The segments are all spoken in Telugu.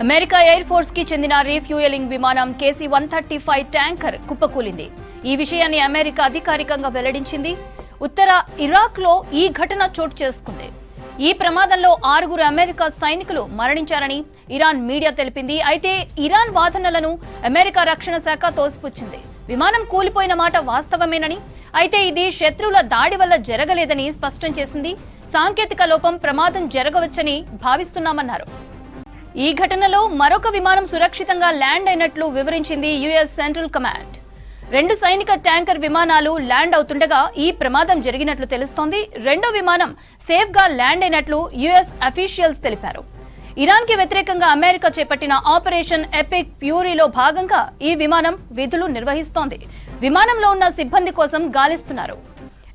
అమెరికా ఎయిర్ ఫోర్స్ కి చెందిన రీఫ్యూయలింగ్ విమానం KC-135 ట్యాంకర్ కుప్పకూలింది. ఈ విషయాన్ని అమెరికా అధికారికంగా వెల్లడించింది. ఉత్తర ఇరాక్ లో ఈ ఘటన చోటు చేసుకుంది. ఈ ప్రమాదంలో 6 అమెరికా సైనికులు మరణించారని ఇరాన్ మీడియా తెలిపింది. అయితే ఇరాన్ వాదనలను అమెరికా రక్షణ శాఖ తోసిపుచ్చింది. విమానం కూలిపోయిన మాట వాస్తవమేనని, అయితే ఇది శత్రువుల దాడి వల్ల జరగలేదని స్పష్టం చేసింది. సాంకేతిక లోపం, ప్రమాదం జరగవచ్చని భావిస్తున్నామన్నారు. ఈ ఘటనలో మరొక విమానం సురక్షితంగా ల్యాండ్ అయినట్లు వివరించింది యుఎస్ సెంట్రల్ కమాండ్. 2 సైనిక ట్యాంకర్ విమానాలు ల్యాండ్ అవుతుండగా ఈ ప్రమాదం జరిగినట్లు తెలుస్తోంది. రెండో విమానం సేఫ్ గా ల్యాండ్ అయినట్లు యుఎస్ అఫీషియల్స్ తెలిపారు. ఇరాన్ కి వ్యతిరేకంగా అమెరికా చేపట్టిన ఆపరేషన్ ఎపిక్ ఫ్యూరీలో భాగంగా ఈ విమానం విధులు నిర్వహిస్తోంది. విమానంలో ఉన్న సిబ్బంది కోసం గాలిస్తున్నారు.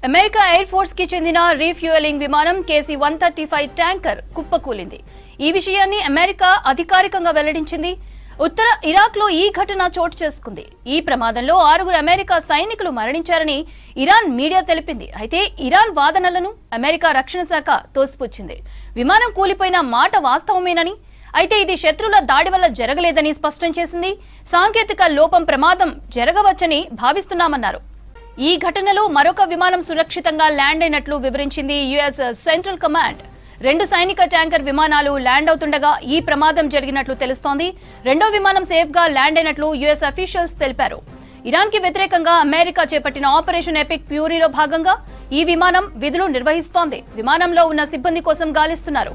అమెరికా ఎయిర్ ఫోర్స్ కి చెందిన రీఫ్యూయలింగ్ విమానం KC-135 ట్యాంకర్ కుప్పకూలింది. ఈ విషయాన్ని అమెరికా అధికారికంగా వెల్లడించింది. ఉత్తర ఇరాక్ లో ఈ ఘటన చోటు చేసుకుంది. ఈ ప్రమాదంలో 6 అమెరికా సైనికులు మరణించారని ఇరాన్ మీడియా తెలిపింది. అయితే ఇరాన్ వాదనలను అమెరికా రక్షణ శాఖ తోసిపుచ్చింది. విమానం కూలిపోయిన మాట వాస్తవమేనని, అయితే ఇది శత్రువుల దాడి వల్ల జరగలేదని స్పష్టం చేసింది. సాంకేతిక లోపం, ప్రమాదం జరగవచ్చని భావిస్తున్నామన్నారు. ఈ ఘటనలో మరొక విమానం సురక్షితంగా ల్యాండ్ అయినట్లు వివరించింది యుఎస్ సెంట్రల్ కమాండ్. 2 సైనిక ట్యాంకర్ విమానాలు ల్యాండ్ అవుతుండగా ఈ ప్రమాదం జరిగినట్లు తెలుస్తోంది. రెండో విమానం సేఫ్ గా ల్యాండ్ అయినట్లు యుఎస్ అఫీషియల్స్ తెలిపారు. ఇరాన్ కి వ్యతిరేకంగా అమెరికా చేపట్టిన ఆపరేషన్ ఎపిక్ ఫ్యూరీలో భాగంగా ఈ విమానం విధులు నిర్వహిస్తోంది. విమానంలో ఉన్న సిబ్బంది కోసం గాలిస్తున్నారు.